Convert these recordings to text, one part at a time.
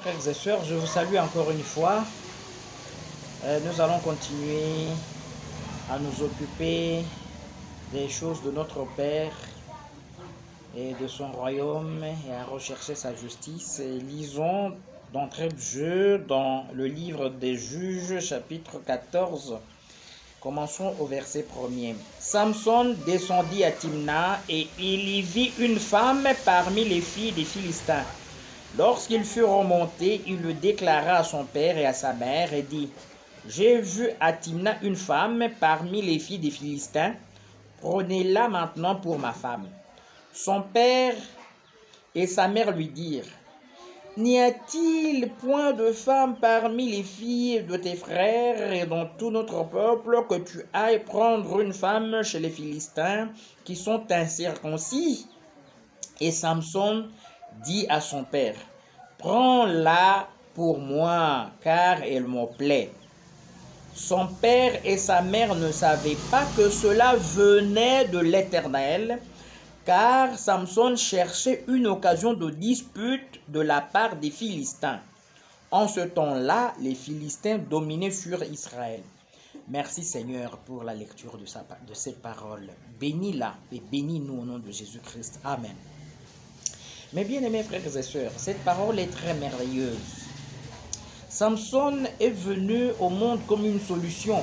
frères et sœurs, je vous salue encore une fois. Nous allons continuer à nous occuper des choses de notre Père et de son royaume et à rechercher sa justice. Et lisons d'entrée de jeu dans le livre des Juges, chapitre 14. Commençons au verset 1er. Samson descendit à Timna et il y vit une femme parmi les filles des Philistins. Lorsqu'il fut remonté, il le déclara à son père et à sa mère et dit : J'ai vu à Timna une femme parmi les filles des Philistins. Prenez-la maintenant pour ma femme. Son père et sa mère lui dirent : N'y a-t-il point de femme parmi les filles de tes frères et dans tout notre peuple que tu ailles prendre une femme chez les Philistins qui sont incirconcis ? Et Samson dit à son père : Prends-la pour moi, car elle me plaît. Son père et sa mère ne savaient pas que cela venait de l'Éternel, car Samson cherchait une occasion de dispute de la part des Philistins. En ce temps-là, les Philistins dominaient sur Israël. Merci Seigneur pour la lecture de cette parole. Bénis-la et bénis-nous au nom de Jésus-Christ. Amen. Mes bien-aimés frères et sœurs, cette parole est très merveilleuse. Samson est venu au monde comme une solution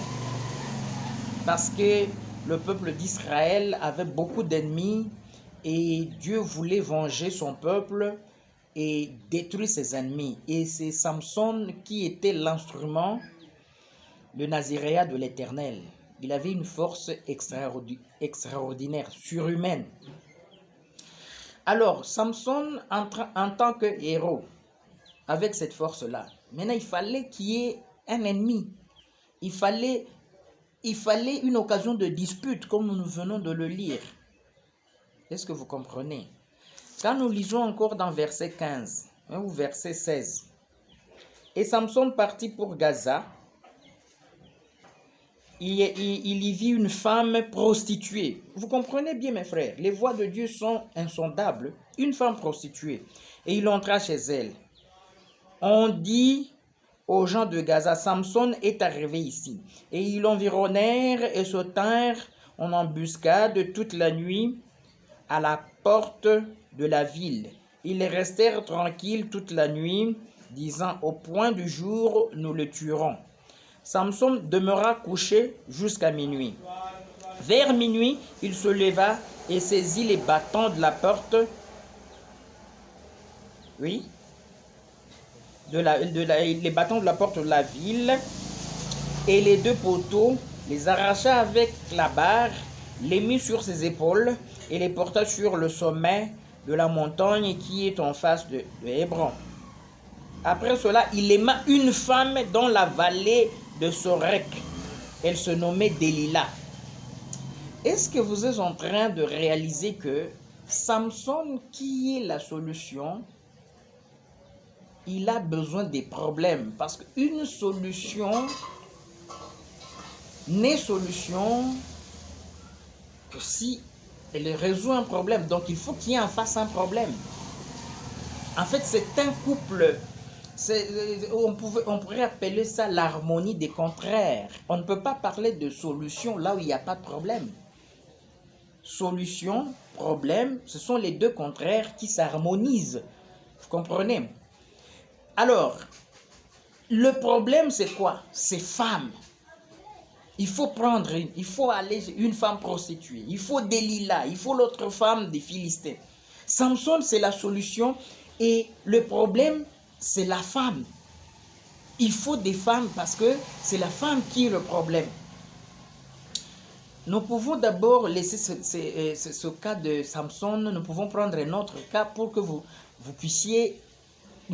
parce que le peuple d'Israël avait beaucoup d'ennemis et Dieu voulait venger son peuple et détruire ses ennemis. Et c'est Samson qui était l'instrument, le naziréat de l'Éternel. Il avait une force extraordinaire, surhumaine. Alors, Samson, en tant que héros, avec cette force-là, maintenant il fallait qu'il y ait un ennemi. Il fallait une occasion de dispute, comme nous venons de le lire. Est-ce que vous comprenez? Quand nous lisons encore dans verset 15 ou verset 16, et Samson partit pour Gaza, il y vit une femme prostituée. Vous comprenez bien, mes frères, les voies de Dieu sont insondables. Une femme prostituée. Et il entra chez elle. On dit aux gens de Gaza : Samson est arrivé ici. Et ils l'environnèrent et se tinrent en embuscade toute la nuit à la porte de la ville. Ils restèrent tranquilles toute la nuit, disant : au point du jour, nous le tuerons. Samson demeura couché jusqu'à minuit. Vers minuit, il se leva et saisit les battants de la porte. Oui. Les battants de la porte de la ville et les deux poteaux, les arracha avec la barre, les mit sur ses épaules et les porta sur le sommet de la montagne qui est en face de Hébron. Après cela, il aima une femme dans la vallée de Sorek. Elle se nommait Delilah. Est-ce que vous êtes en train de réaliser que Samson, qui est la solution, il a besoin des problèmes? Parce qu'une solution n'est solution que si elle résout un problème. Donc il faut qu'il y ait en face un problème. En fait, c'est un couple. On pourrait appeler ça l'harmonie des contraires. On ne peut pas parler de solution là où il n'y a pas de problème. Solution, problème, ce sont les deux contraires qui s'harmonisent. Vous comprenez? Alors, le problème c'est quoi? C'est femme. Il faut aller une femme prostituée. Il faut Delilah, il faut l'autre femme des Philistins. Samson, c'est la solution et le problème, c'est la femme. Il faut des femmes parce que c'est la femme qui est le problème. Nous pouvons d'abord laisser ce cas de Samson. Nous pouvons prendre un autre cas pour que nous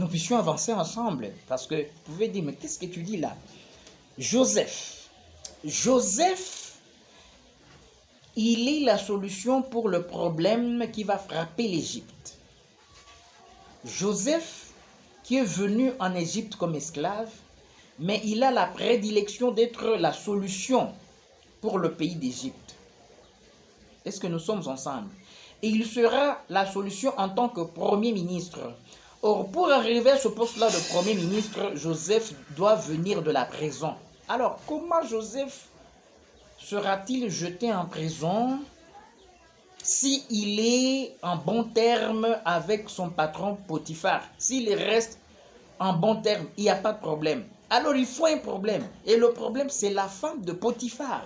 puissions avancer ensemble. Parce que vous pouvez dire, mais qu'est-ce que tu dis là? Joseph, il est la solution pour le problème qui va frapper l'Égypte. Joseph, qui est venu en Égypte comme esclave, mais il a la prédilection d'être la solution pour le pays d'Égypte. Est-ce que nous sommes ensemble? Et il sera la solution en tant que premier ministre. Or, pour arriver à ce poste-là de Premier ministre, Joseph doit venir de la prison. Alors, comment Joseph sera-t-il jeté en prison s'il est en bon terme avec son patron Potiphar? S'il reste en bon terme, il n'y a pas de problème. Alors, il faut un problème. Et le problème, c'est la femme de Potiphar.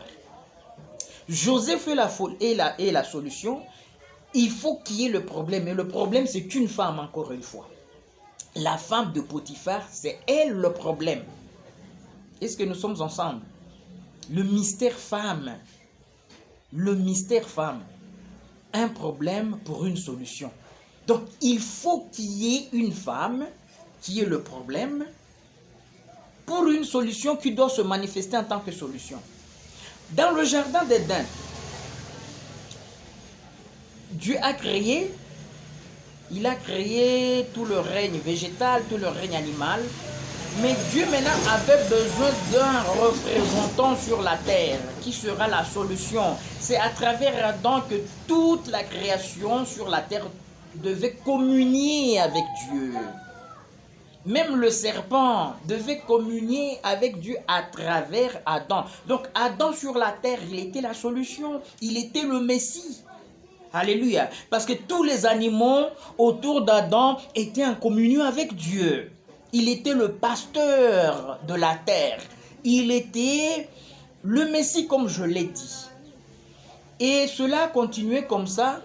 Joseph est la solution. Il faut qu'il y ait le problème. Et le problème, c'est une femme, encore une fois. La femme de Potiphar, c'est elle le problème. Est-ce que nous sommes ensemble? Le mystère femme. Le mystère femme. Un problème pour une solution. Donc, il faut qu'il y ait une femme qui est le problème pour une solution qui doit se manifester en tant que solution. Dans le jardin d'Éden, Dieu a créé, il a créé tout le règne végétal, tout le règne animal, mais Dieu maintenant avait besoin d'un représentant sur la terre qui sera la solution. C'est à travers Adam que toute la création sur la terre devait communier avec Dieu. Même le serpent devait communier avec Dieu à travers Adam. Donc Adam sur la terre, il était la solution, il était le Messie. Alléluia. Parce que tous les animaux autour d'Adam étaient en communion avec Dieu. Il était le pasteur de la terre. Il était le Messie, comme je l'ai dit. Et cela a continué comme ça.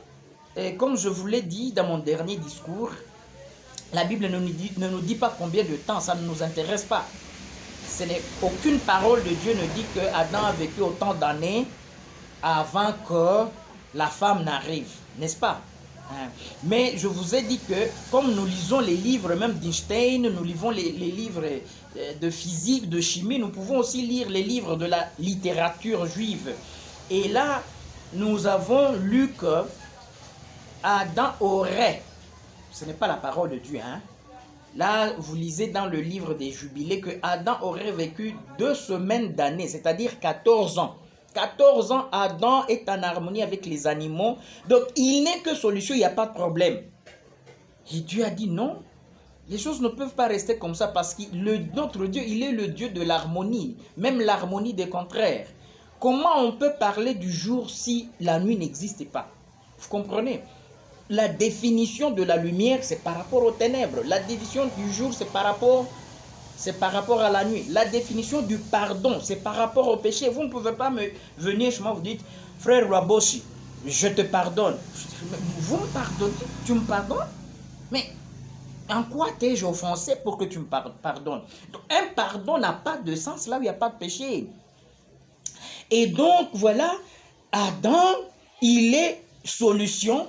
Et comme je vous l'ai dit dans mon dernier discours, la Bible ne nous dit pas combien de temps, ça ne nous intéresse pas. Aucune parole de Dieu ne dit que Adam a vécu autant d'années avant que la femme n'arrive, n'est-ce pas? Mais je vous ai dit que, comme nous lisons les livres même d'Einstein, nous lisons les livres de physique, de chimie, nous pouvons aussi lire les livres de la littérature juive. Et là, nous avons lu que Adam aurait, ce n'est pas la parole de Dieu, hein? Là, vous lisez dans le livre des Jubilés que Adam aurait vécu 2 semaines d'années, c'est-à-dire 14 ans. 14 ans, Adam est en harmonie avec les animaux. Donc, il n'est que solution, il n'y a pas de problème. Et Dieu a dit non. Les choses ne peuvent pas rester comme ça parce que notre Dieu, il est le Dieu de l'harmonie. Même l'harmonie des contraires. Comment on peut parler du jour si la nuit n'existe pas? Vous comprenez? La définition de la lumière, c'est par rapport aux ténèbres. La définition du jour, c'est par rapport à la nuit. La définition du pardon, c'est par rapport au péché. Vous ne pouvez pas me venir chez moi, vous dites, frère Waboshi, je te pardonne. Vous me pardonnez? Tu me pardonnes? Mais en quoi t'ai-je offensé pour que tu me pardonnes? Donc, un pardon n'a pas de sens là où il n'y a pas de péché. Et donc, voilà, Adam, il est solution.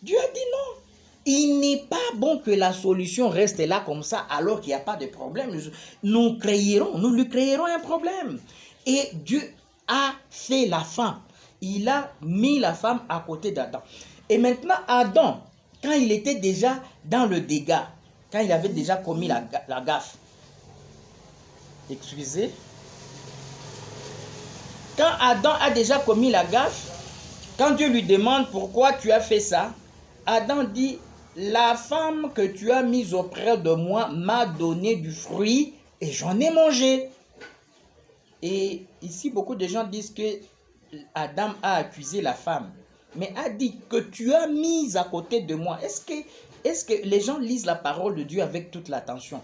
Dieu a dit non. Il n'est pas bon que la solution reste là comme ça alors qu'il n'y a pas de problème. Nous lui créerons un problème. Et Dieu a fait la femme. Il a mis la femme à côté d'Adam. Et maintenant, Adam, quand il était déjà dans le dégât, quand il avait déjà commis la gaffe, excusez, quand Adam a déjà commis la gaffe, quand Dieu lui demande pourquoi tu as fait ça, Adam dit, la femme que tu as mise auprès de moi m'a donné du fruit et j'en ai mangé. Et ici, beaucoup de gens disent que Adam a accusé la femme, mais a dit que tu as mise à côté de moi. Est-ce que les gens lisent la parole de Dieu avec toute l'attention?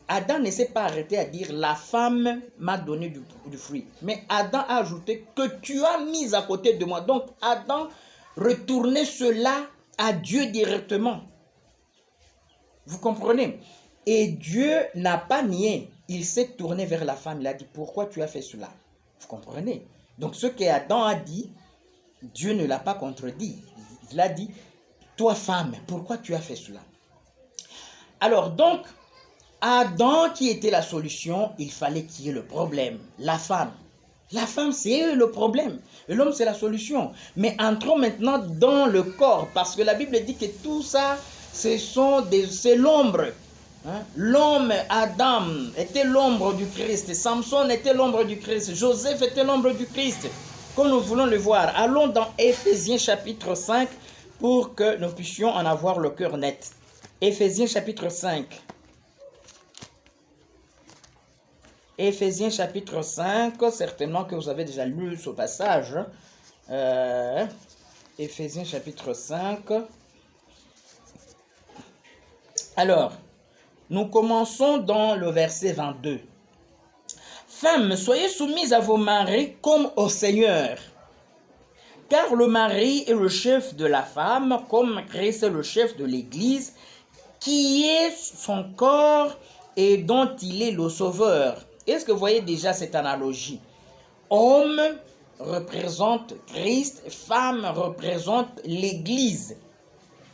Adam ne s'est pas arrêté à dire la femme m'a donné du fruit. Mais Adam a ajouté que tu as mise à côté de moi. Donc Adam retournait cela à Dieu directement. Vous comprenez? Et Dieu n'a pas nié. Il s'est tourné vers la femme. Il a dit, pourquoi tu as fait cela? Vous comprenez? Donc ce qu'Adam a dit, Dieu ne l'a pas contredit. Il a dit, toi femme, pourquoi tu as fait cela? Alors donc, Adam qui était la solution, il fallait qu'il y ait le problème. La femme. La femme, c'est le problème. Et l'homme, c'est la solution. Mais entrons maintenant dans le corps. Parce que la Bible dit que tout ça, c'est l'ombre. Hein? L'homme, Adam, était l'ombre du Christ. Samson était l'ombre du Christ. Joseph était l'ombre du Christ. Comme nous voulons le voir. Allons dans Éphésiens chapitre 5 pour que nous puissions en avoir le cœur net. Éphésiens chapitre 5. Éphésiens chapitre 5, certainement que vous avez déjà lu ce passage. Éphésiens chapitre 5. Alors, nous commençons dans le verset 22. Femmes, soyez soumises à vos maris comme au Seigneur. Car le mari est le chef de la femme, comme Christ est le chef de l'Église, qui est son corps et dont il est le sauveur. Est-ce que vous voyez déjà cette analogie? Homme représente Christ, femme représente l'Église.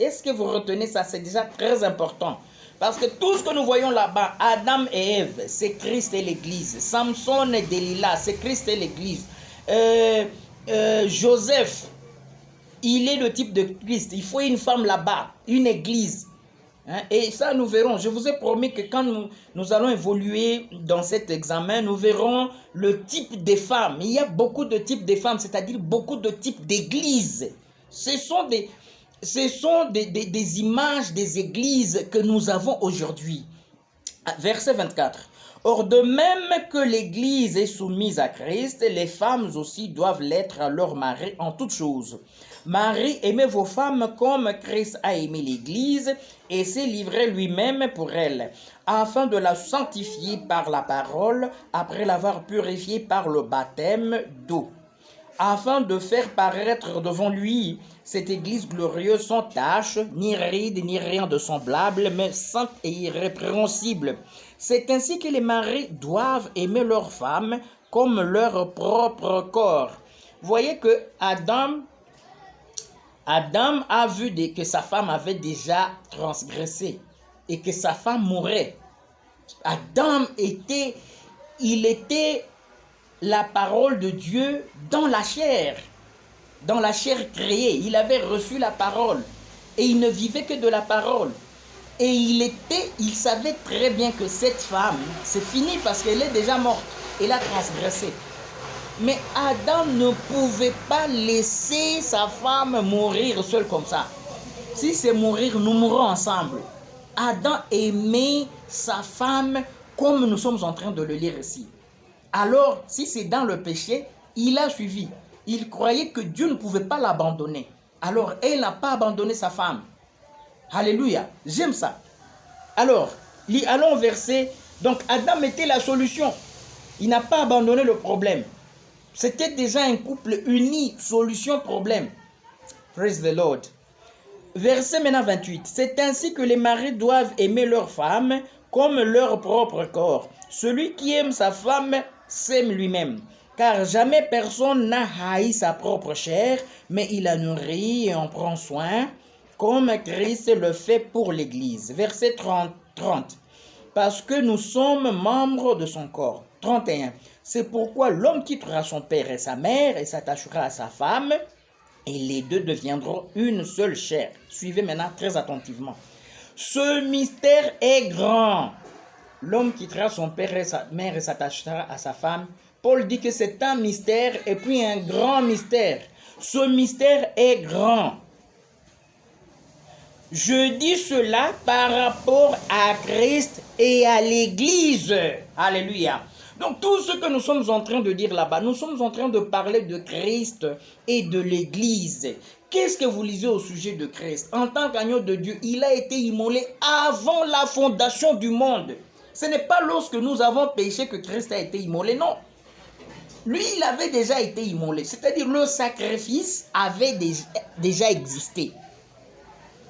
Est-ce que vous retenez ça? C'est déjà très important. Parce que tout ce que nous voyons là-bas, Adam et Ève, c'est Christ et l'Église. Samson et Delilah, c'est Christ et l'Église. Joseph, il est le type de Christ. Il faut une femme là-bas, une Église. Et ça, nous verrons. Je vous ai promis que quand nous allons évoluer dans cet examen, nous verrons le type des femmes. Il y a beaucoup de types de femmes, c'est-à-dire beaucoup de types d'églises. Ce sont des images des églises que nous avons aujourd'hui. Verset 24. Or, de même que l'Église est soumise à Christ, les femmes aussi doivent l'être à leur mari en toutes choses. Marie, aimez vos femmes comme Christ a aimé l'Église et s'est livré lui-même pour elle, afin de la sanctifier par la parole, après l'avoir purifiée par le baptême d'eau, afin de faire paraître devant lui cette Église glorieuse sans tache, ni ride, ni rien de semblable, mais sainte et irrépréhensible. C'est ainsi que les maris doivent aimer leurs femmes comme leur propre corps. Voyez que Adam a vu que sa femme avait déjà transgressé et que sa femme mourait. Adam était la parole de Dieu dans la chair créée. Il avait reçu la parole et il ne vivait que de la parole. Et il savait très bien que cette femme, c'est fini parce qu'elle est déjà morte. Elle a transgressé. Mais Adam ne pouvait pas laisser sa femme mourir seule comme ça. Si c'est mourir, nous mourrons ensemble. Adam aimait sa femme comme nous sommes en train de le lire ici. Alors, si c'est dans le péché, il a suivi. Il croyait que Dieu ne pouvait pas l'abandonner. Alors, elle n'a pas abandonné sa femme. Alléluia, j'aime ça. Alors, allons au verset. Donc, Adam était la solution. Il n'a pas abandonné le problème. C'était déjà un couple uni, solution, problème. Praise the Lord. Verset maintenant 28. C'est ainsi que les maris doivent aimer leur femme comme leur propre corps. Celui qui aime sa femme s'aime lui-même. Car jamais personne n'a haï sa propre chair, mais il la nourrit et en prend soin, comme Christ le fait pour l'Église. Verset 30. Parce que nous sommes membres de son corps. 31. C'est pourquoi l'homme quittera son père et sa mère et s'attachera à sa femme, et les deux deviendront une seule chair. Suivez maintenant très attentivement. Ce mystère est grand. L'homme quittera son père et sa mère et s'attachera à sa femme. Paul dit que c'est un mystère et puis un grand mystère. Ce mystère est grand. Je dis cela par rapport à Christ et à l'Église. Alléluia. Donc tout ce que nous sommes en train de dire là-bas, nous sommes en train de parler de Christ et de l'Église. Qu'est-ce que vous lisez au sujet de Christ? En tant qu'agneau de Dieu, il a été immolé avant la fondation du monde. Ce n'est pas lorsque nous avons péché que Christ a été immolé, non. Lui, il avait déjà été immolé. C'est-à-dire le sacrifice avait déjà existé.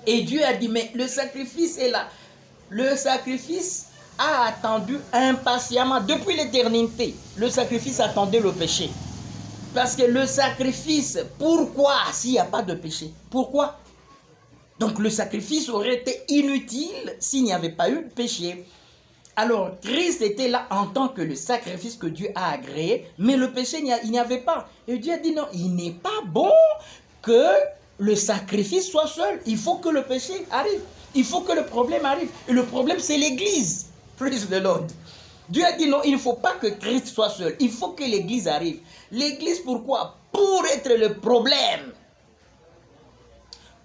Et Dieu a dit, mais le sacrifice est là. Le sacrifice a attendu impatiemment, depuis l'éternité. Le sacrifice attendait le péché. Parce que le sacrifice, pourquoi s'il n'y a pas de péché? Pourquoi? Donc le sacrifice aurait été inutile s'il n'y avait pas eu de péché. Alors Christ était là en tant que le sacrifice que Dieu a agréé, mais le péché, il n'y avait pas. Et Dieu a dit non, il n'est pas bon que le sacrifice soit seul. Il faut que le péché arrive. Il faut que le problème arrive. Et le problème, c'est l'Église. Praise the Lord. Dieu a dit non, il ne faut pas que Christ soit seul. Il faut que l'Église arrive. L'Église, pourquoi? Pour être le problème.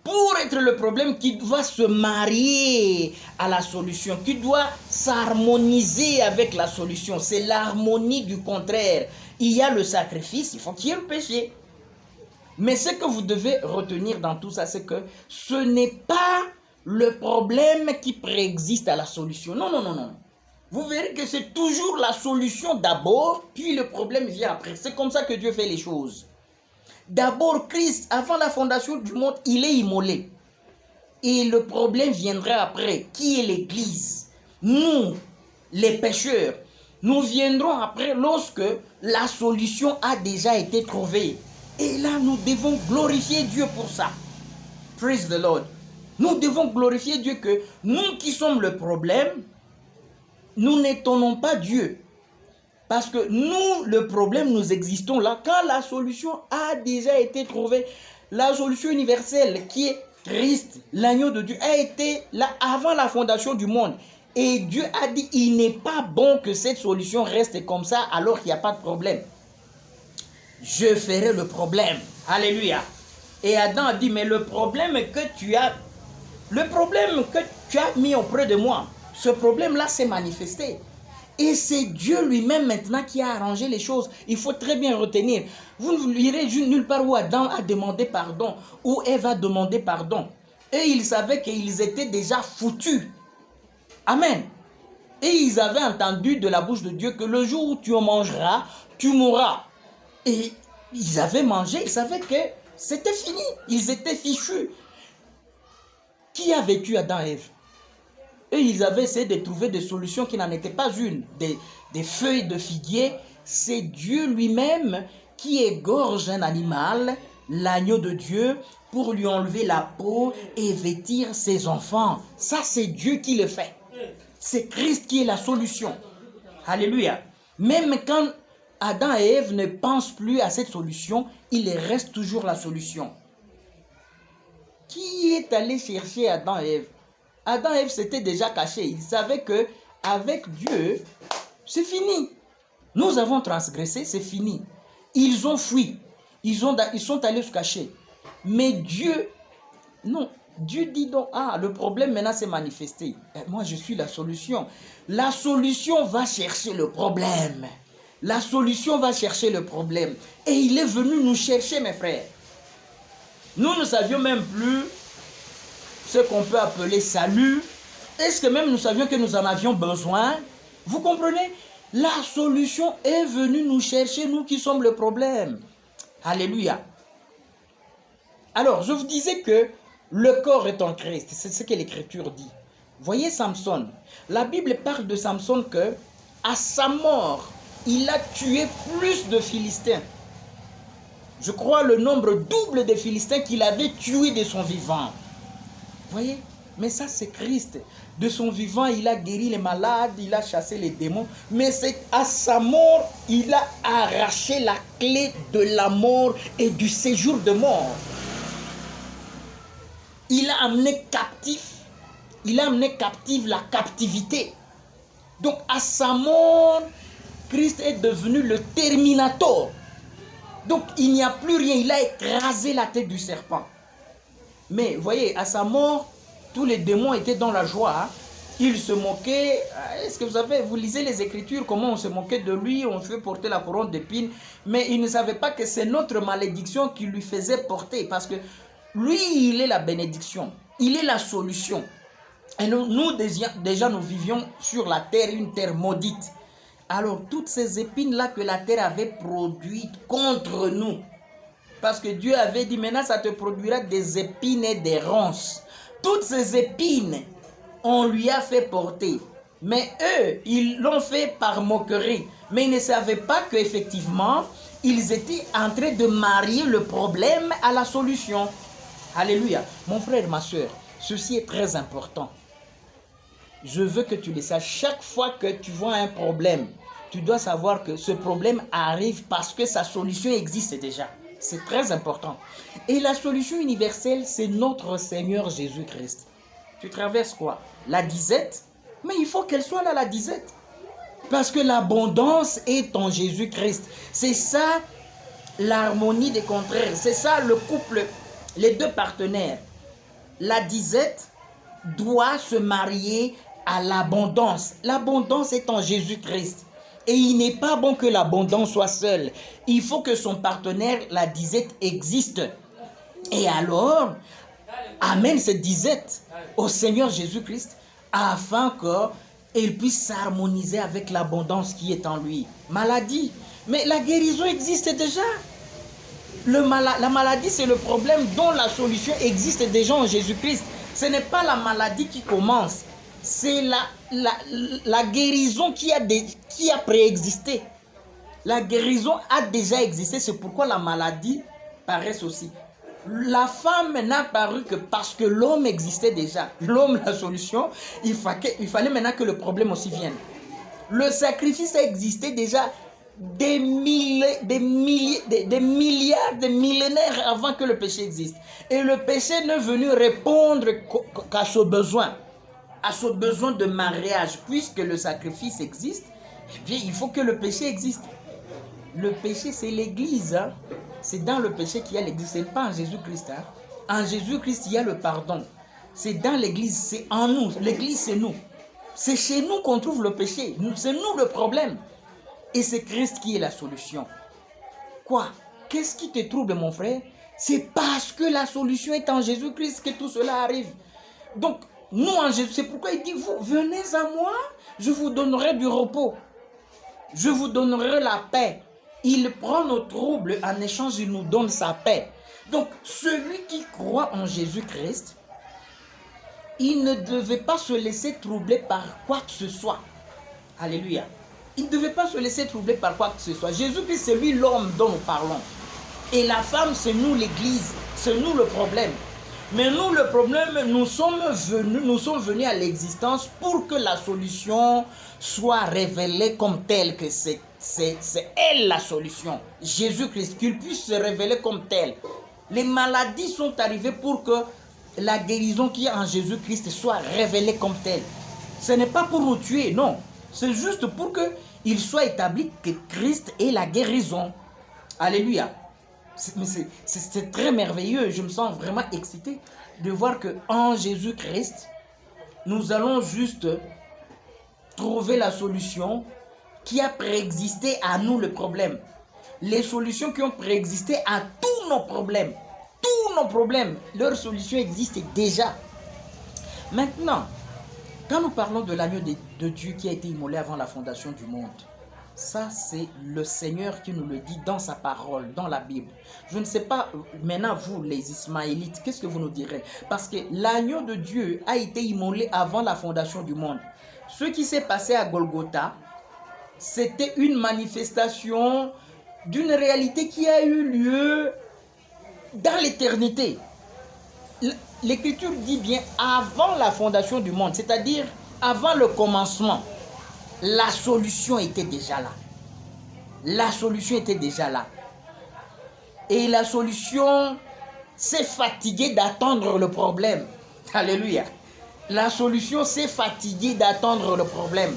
pour être le problème qui doit se marier à la solution, qui doit s'harmoniser avec la solution. C'est l'harmonie du contraire. Il y a le sacrifice, il faut qu'il y ait le péché. Mais ce que vous devez retenir dans tout ça, c'est que ce n'est pas le problème qui préexiste à la solution. Non, non, non, non. Vous verrez que c'est toujours la solution d'abord, puis le problème vient après. C'est comme ça que Dieu fait les choses. D'abord, Christ, avant la fondation du monde, il est immolé. Et le problème viendra après. Qui est l'Église? Nous, les pécheurs, nous viendrons après lorsque la solution a déjà été trouvée. Et là, nous devons glorifier Dieu pour ça. Praise the Lord. Nous devons glorifier Dieu que nous qui sommes le problème, nous n'étonnons pas Dieu. Parce que nous, le problème, nous existons là. Quand la solution a déjà été trouvée, la solution universelle qui est Christ, l'agneau de Dieu, a été là avant la fondation du monde. Et Dieu a dit, il n'est pas bon que cette solution reste comme ça alors qu'il n'y a pas de problème. Je ferai le problème. Alléluia. Et Adam a dit, mais le problème que tu as mis auprès de moi, ce problème-là s'est manifesté. Et c'est Dieu lui-même maintenant qui a arrangé les choses. Il faut très bien retenir. Vous ne lirez nulle part où Adam a demandé pardon, où Ève a demandé pardon. Et ils savaient qu'ils étaient déjà foutus. Amen. Et ils avaient entendu de la bouche de Dieu que le jour où tu en mangeras, tu mourras. Et ils avaient mangé, ils savaient que c'était fini. Ils étaient fichus. Qui a vécu Adam et Ève? Et ils avaient essayé de trouver des solutions qui n'en étaient pas une. Des feuilles de figuier. C'est Dieu lui-même qui égorge un animal, l'agneau de Dieu, pour lui enlever la peau et vêtir ses enfants. Ça, c'est Dieu qui le fait. C'est Christ qui est la solution. Alléluia. Même quand Adam et Ève ne pensent plus à cette solution, il reste toujours la solution. Qui est allé chercher Adam et Ève? Adam et Ève s'étaient déjà cachés. Ils savaient que avec Dieu, c'est fini. Nous avons transgressé, c'est fini. Ils ont fui. Ils sont allés se cacher. Mais Dieu, non. Dieu dit donc, le problème maintenant s'est manifesté. Moi, je suis la solution. La solution va chercher le problème. La solution va chercher le problème. Et il est venu nous chercher, mes frères. Nous ne savions même plus ce qu'on peut appeler salut. Est-ce que même nous savions que nous en avions besoin? Vous comprenez? La solution est venue nous chercher, nous qui sommes le problème. Alléluia. Alors, je vous disais que le corps est en Christ. C'est ce que l'Écriture dit. Voyez Samson. La Bible parle de Samson que, à sa mort, il a tué plus de Philistins. Je crois le nombre double de Philistins qu'il avait tués de son vivant. Voyez? Mais ça, c'est Christ. De son vivant, il a guéri les malades, il a chassé les démons. Mais c'est à sa mort, il a arraché la clé de la mort et du séjour de mort. Il a amené captive la captivité. Donc, à sa mort, Christ est devenu le terminator. Donc, il n'y a plus rien. Il a écrasé la tête du serpent. Mais, voyez, à sa mort, tous les démons étaient dans la joie. Ils se moquaient. Est-ce que vous savez, vous lisez les Écritures, comment on se moquait de lui, on fait porter la couronne d'épines. Mais ils ne savaient pas que c'est notre malédiction qui lui faisait porter. Parce que lui, il est la bénédiction. Il est la solution. Et nous déjà, nous vivions sur la terre, une terre maudite. Alors, toutes ces épines-là que la terre avait produites contre nous. Parce que Dieu avait dit, maintenant, ça te produira des épines et des ronces. Toutes ces épines, on lui a fait porter. Mais eux, ils l'ont fait par moquerie. Mais ils ne savaient pas qu'effectivement, ils étaient en train de marier le problème à la solution. Alléluia. Mon frère, ma soeur, ceci est très important. Je veux que tu le saches. Chaque fois que tu vois un problème, tu dois savoir que ce problème arrive parce que sa solution existe déjà. C'est très important. Et la solution universelle, c'est notre Seigneur Jésus-Christ. Tu traverses quoi? La disette? Mais il faut qu'elle soit là, la disette. Parce que l'abondance est en Jésus-Christ. C'est ça l'harmonie des contraires. C'est ça le couple, les deux partenaires. la disette doit se marier à l'abondance. L'abondance est en Jésus-Christ. Et il n'est pas bon que l'abondance soit seule. Il faut que son partenaire, la disette, existe. Et alors, amène cette disette au Seigneur Jésus-Christ afin qu'elle puisse s'harmoniser avec l'abondance qui est en lui. Maladie. Mais la guérison existe déjà. La maladie, c'est le problème dont la solution existe déjà en Jésus-Christ. Ce n'est pas la maladie qui commence. C'est la guérison qui a préexisté. La guérison a déjà existé. C'est pourquoi la maladie paraît aussi. La femme n'a paru que parce que l'homme existait déjà. L'homme, la solution, il fallait maintenant que le problème aussi vienne. Le sacrifice a existé déjà des milliards, des millénaires avant que le péché existe. Et le péché n'est venu répondre qu'à ce besoin de mariage. Puisque le sacrifice existe, eh bien, il faut que le péché existe. Le péché, c'est l'Église. Hein? C'est dans le péché qu'il y a l'Église. Ce n'est pas en Jésus-Christ. Hein? En Jésus-Christ, il y a le pardon. C'est dans l'Église, c'est en nous. L'Église, c'est nous. C'est chez nous qu'on trouve le péché. C'est nous le problème. Et c'est Christ qui est la solution. Quoi? Qu'est-ce qui te trouble, mon frère? C'est parce que la solution est en Jésus-Christ que tout cela arrive. Donc, nous en Jésus, c'est pourquoi il dit, vous venez à moi, je vous donnerai du repos. Je vous donnerai la paix. Il prend nos troubles, en échange, il nous donne sa paix. Donc, celui qui croit en Jésus-Christ, il ne devait pas se laisser troubler par quoi que ce soit. Alléluia. Il ne devait pas se laisser troubler par quoi que ce soit. Jésus-Christ, c'est lui l'homme dont nous parlons. Et la femme, c'est nous l'Église. C'est nous le problème. Mais nous, le problème, nous sommes venus à l'existence pour que la solution soit révélée comme telle, que c'est elle la solution. Jésus-Christ, qu'il puisse se révéler comme tel. Les maladies sont arrivées pour que la guérison qui est en Jésus-Christ soit révélée comme telle. Ce n'est pas pour nous tuer, non. C'est juste pour qu'il soit établi que Christ est la guérison. Alléluia. C'est très merveilleux. Je me sens vraiment excité de voir qu'en Jésus-Christ, nous allons juste trouver la solution qui a préexisté à nous le problème. Les solutions qui ont préexisté à tous nos problèmes. Tous nos problèmes, leur solution existe déjà. Maintenant, quand nous parlons de l'agneau de Dieu qui a été immolé avant la fondation du monde, ça c'est le Seigneur qui nous le dit dans sa parole, dans la Bible. Je ne sais pas, maintenant vous les Ismaélites, qu'est-ce que vous nous direz? Parce que l'agneau de Dieu a été immolé avant la fondation du monde. Ce qui s'est passé à Golgotha, c'était une manifestation d'une réalité qui a eu lieu dans l'éternité. L'Écriture dit bien avant la fondation du monde, c'est-à-dire avant le commencement. La solution était déjà là. La solution était déjà là. Et la solution s'est fatiguée d'attendre le problème. Alléluia. La solution s'est fatiguée d'attendre le problème.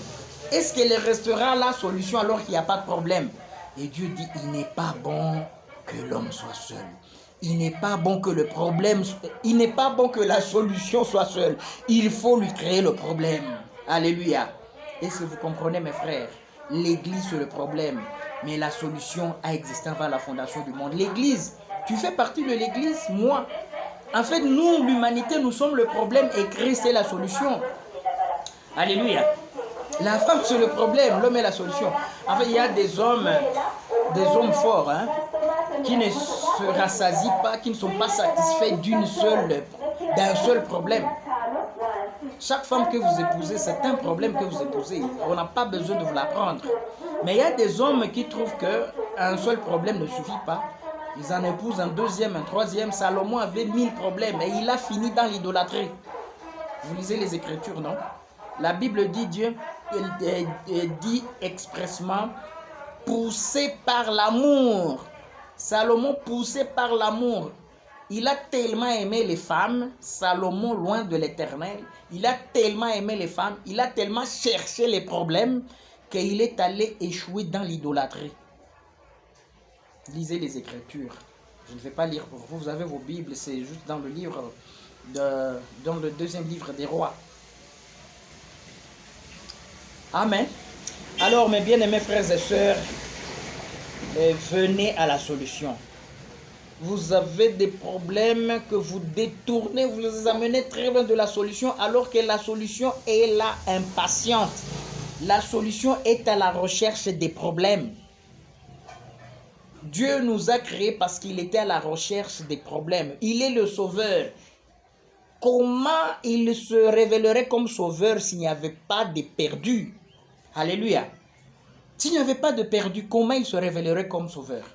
Est-ce qu'elle restera la solution alors qu'il n'y a pas de problème? Et Dieu dit, il n'est pas bon que l'homme soit seul. Il n'est pas bon que le problème, il n'est pas bon que la solution soit seule. Il faut lui créer le problème. Alléluia. Est-ce que vous comprenez, mes frères? L'église, c'est le problème. Mais la solution a existé avant la fondation du monde. L'église, tu fais partie de l'église, moi. En fait, nous, l'humanité, nous sommes le problème et Christ est la solution. Alléluia. La femme, c'est le problème, l'homme est la solution. En fait, il y a des hommes forts, hein, qui ne se rassasient pas, qui ne sont pas satisfaits d'un seul problème. Chaque femme que vous épousez, c'est un problème que vous épousez. On n'a pas besoin de vous l'apprendre. Mais il y a des hommes qui trouvent qu'un seul problème ne suffit pas. Ils en épousent un deuxième, un troisième. Salomon avait 1000 problèmes et il a fini dans l'idolâtrie. Vous lisez les Écritures, non? La Bible dit, Dieu dit expressement, poussé par l'amour. Salomon poussé par l'amour. Il a tellement aimé les femmes, Salomon loin de l'Éternel, il a tellement aimé les femmes, il a tellement cherché les problèmes qu'il est allé échouer dans l'idolâtrie. Lisez les Écritures. Je ne vais pas lire pour vous, vous avez vos Bibles, c'est juste dans le livre dans le deuxième livre des rois. Amen. Alors, mes bien-aimés frères et sœurs, venez à la solution. Vous avez des problèmes que vous détournez, vous les amenez très loin de la solution, alors que la solution est là, impatiente. La solution est à la recherche des problèmes. Dieu nous a créés parce qu'il était à la recherche des problèmes. Il est le sauveur. Comment il se révélerait comme sauveur s'il n'y avait pas de perdus? Alléluia. S'il n'y avait pas de perdus, comment il se révélerait comme sauveur?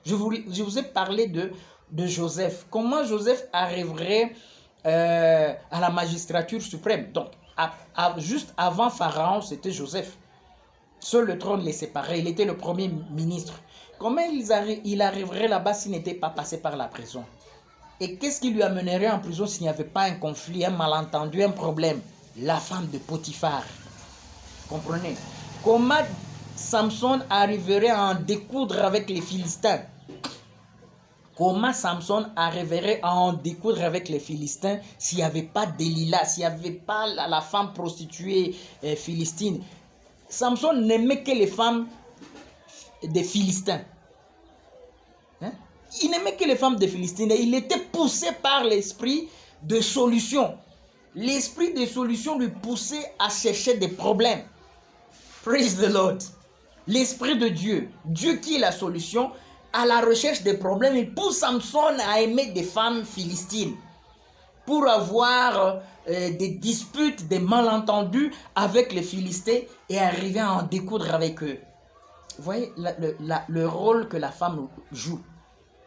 Je vous ai parlé de Joseph. Comment Joseph arriverait à la magistrature suprême? Donc, juste avant Pharaon, c'était Joseph. Seul le trône les séparait. Il était le premier ministre. Comment il arriverait là-bas s'il n'était pas passé par la prison? Et qu'est-ce qui lui amènerait en prison s'il n'y avait pas un conflit, un malentendu, un problème? La femme de Potiphar. Comprenez? Comment Samson arriverait à en découdre avec les Philistins? Comment Samson arriverait à en découdre avec les Philistins s'il n'y avait pas Delilah, s'il n'y avait pas la femme prostituée philistine? Samson n'aimait que les femmes des Philistins. Hein? Il n'aimait que les femmes des Philistins. Il était poussé par l'esprit de solution. L'esprit de solution lui poussait à chercher des problèmes. Praise the Lord. L'esprit de Dieu, Dieu qui est la solution, à la recherche des problèmes, il pousse Samson à aimer des femmes philistines pour avoir des disputes, des malentendus avec les Philistins et arriver à en découdre avec eux. Vous voyez le rôle que la femme joue.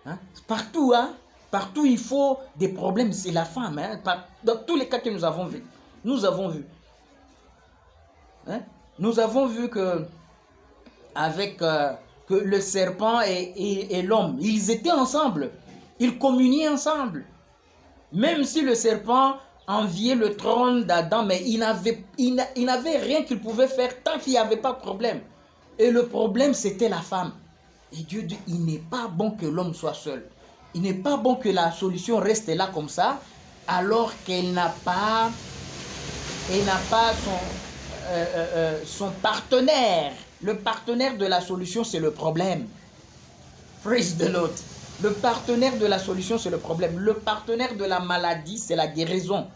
Hein? Partout, il faut des problèmes, c'est la femme. Hein? Dans tous les cas que nous avons vus. Nous avons vu. Hein? Nous avons vu que avec que le serpent et l'homme, ils étaient ensemble. Ils communiaient ensemble. Même si le serpent enviait le trône d'Adam, mais il n'avait rien qu'il pouvait faire tant qu'il n'y avait pas de problème. Et le problème, c'était la femme. Et Dieu dit, il n'est pas bon que l'homme soit seul. Il n'est pas bon que la solution reste là comme ça, alors qu'elle n'a pas son partenaire. Le partenaire de la solution, c'est le problème. Praise the Lord. Le partenaire de la solution, c'est le problème. Le partenaire de la maladie, c'est la guérison.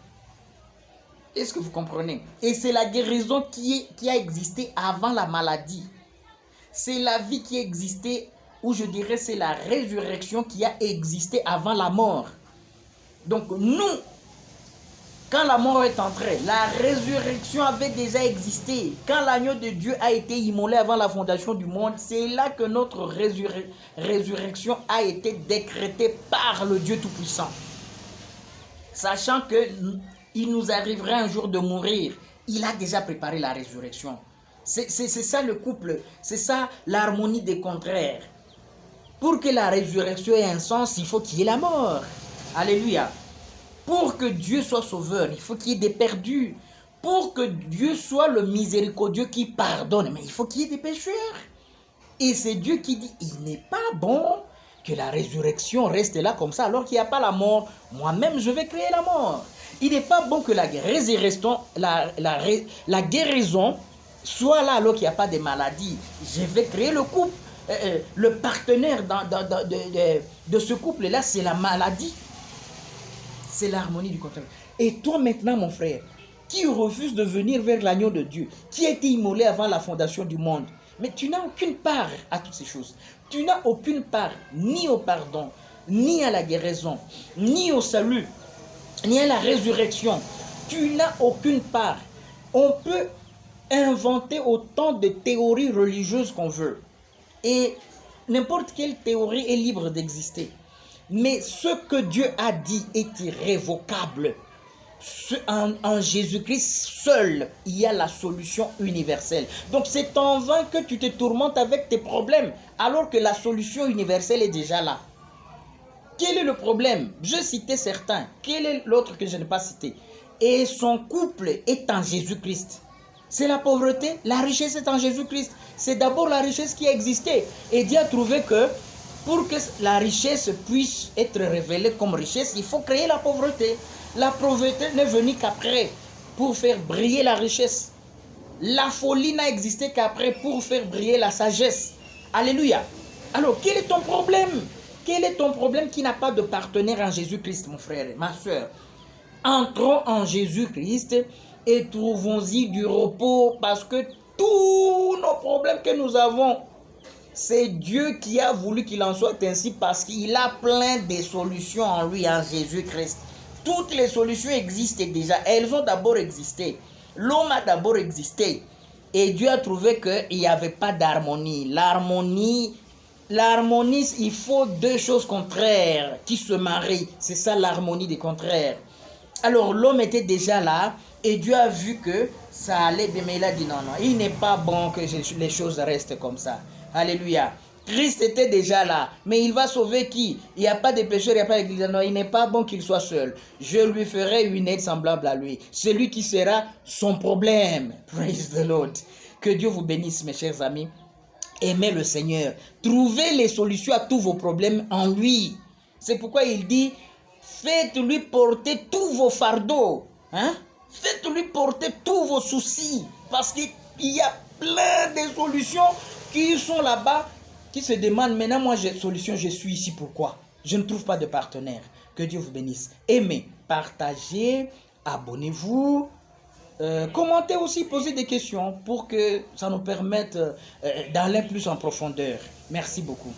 Est-ce que vous comprenez? Et c'est la guérison qui a existé avant la maladie. C'est la vie qui existait, ou je dirais c'est la résurrection qui a existé avant la mort. Donc nous, quand la mort est entrée, la résurrection avait déjà existé. Quand l'agneau de Dieu a été immolé avant la fondation du monde, c'est là que notre résurrection a été décrétée par le Dieu Tout-Puissant. Sachant qu'il nous arriverait un jour de mourir, il a déjà préparé la résurrection. C'est ça le couple, c'est ça l'harmonie des contraires. Pour que la résurrection ait un sens, il faut qu'il y ait la mort. Alléluia. Pour que Dieu soit sauveur, il faut qu'il y ait des perdus. Pour que Dieu soit le miséricordieux qui pardonne, mais il faut qu'il y ait des pécheurs. Et c'est Dieu qui dit, il n'est pas bon que la résurrection reste là comme ça, alors qu'il n'y a pas la mort. Moi-même, je vais créer la mort. Il n'est pas bon que la guérison soit là alors qu'il n'y a pas de maladie. Je vais créer le couple. Le partenaire de ce couple-là, c'est la maladie. C'est l'harmonie du contraire. Et toi maintenant, mon frère, qui refuse de venir vers l'agneau de Dieu, qui a été immolé avant la fondation du monde, mais tu n'as aucune part à toutes ces choses. Tu n'as aucune part ni au pardon, ni à la guérison, ni au salut, ni à la résurrection. Tu n'as aucune part. On peut inventer autant de théories religieuses qu'on veut. Et n'importe quelle théorie est libre d'exister. Mais ce que Dieu a dit est irrévocable. En Jésus-Christ seul, il y a la solution universelle. Donc c'est en vain que tu te tourmentes avec tes problèmes, alors que la solution universelle est déjà là. Quel est le problème? Je citais certains. Quel est l'autre que je n'ai pas cité? Et son couple est en Jésus-Christ. C'est la pauvreté, la richesse est en Jésus-Christ. C'est d'abord la richesse qui a existé. Et Dieu a trouvé que pour que la richesse puisse être révélée comme richesse, il faut créer la pauvreté. La pauvreté n'est venue qu'après pour faire briller la richesse. La folie n'a existé qu'après pour faire briller la sagesse. Alléluia. Alors, quel est ton problème? Quel est ton problème qui n'a pas de partenaire en Jésus-Christ, mon frère, ma soeur? Entrons en Jésus-Christ et trouvons-y du repos, parce que tous nos problèmes que nous avons, c'est Dieu qui a voulu qu'il en soit ainsi, parce qu'il a plein de solutions en lui, en Jésus-Christ. Toutes les solutions existent déjà. Elles ont d'abord existé. L'homme a d'abord existé. Et Dieu a trouvé qu'il n'y avait pas d'harmonie. L'harmonie, il faut deux choses contraires qui se marient. C'est ça l'harmonie des contraires. Alors l'homme était déjà là et Dieu a vu que ça allait bien, mais il a dit non, il n'est pas bon que les choses restent comme ça. Alléluia. Christ était déjà là, mais il va sauver qui? Il n'y a pas de pécheur, il n'y a pas d'église. Non, il n'est pas bon qu'il soit seul. Je lui ferai une aide semblable à lui. Celui qui sera son problème. Praise the Lord. Que Dieu vous bénisse, mes chers amis. Aimez le Seigneur. Trouvez les solutions à tous vos problèmes en lui. C'est pourquoi il dit, faites-lui porter tous vos fardeaux. Hein? Faites-lui porter tous vos soucis. Parce qu'il y a plein de solutions qui sont là-bas, qui se demandent, maintenant moi j'ai solution, je suis ici, pourquoi? Je ne trouve pas de partenaire. Que Dieu vous bénisse. Aimez, partagez, abonnez-vous. Commentez aussi, posez des questions pour que ça nous permette d'aller plus en profondeur. Merci beaucoup.